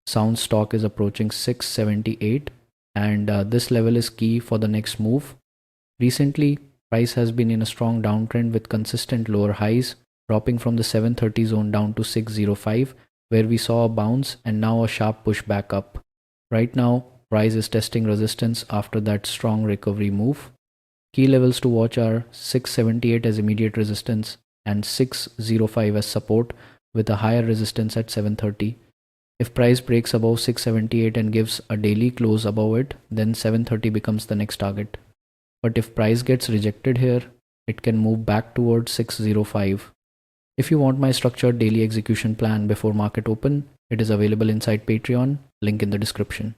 SOUN stock is approaching 678, and this level is key for the next move. Recently, price has been in a strong downtrend with consistent lower highs, dropping from the 730 zone down to 605, where we saw a bounce and now a sharp push back up. Right now, price is testing resistance after that strong recovery move. Key levels to watch are 678 as immediate resistance and 605 as support, with a higher resistance at 730. If price breaks above 678 and gives a daily close above it, then 730 becomes the next target. But if price gets rejected here, it can move back towards 605. If you want my structured daily execution plan before market open, it is available inside Patreon, link in the description.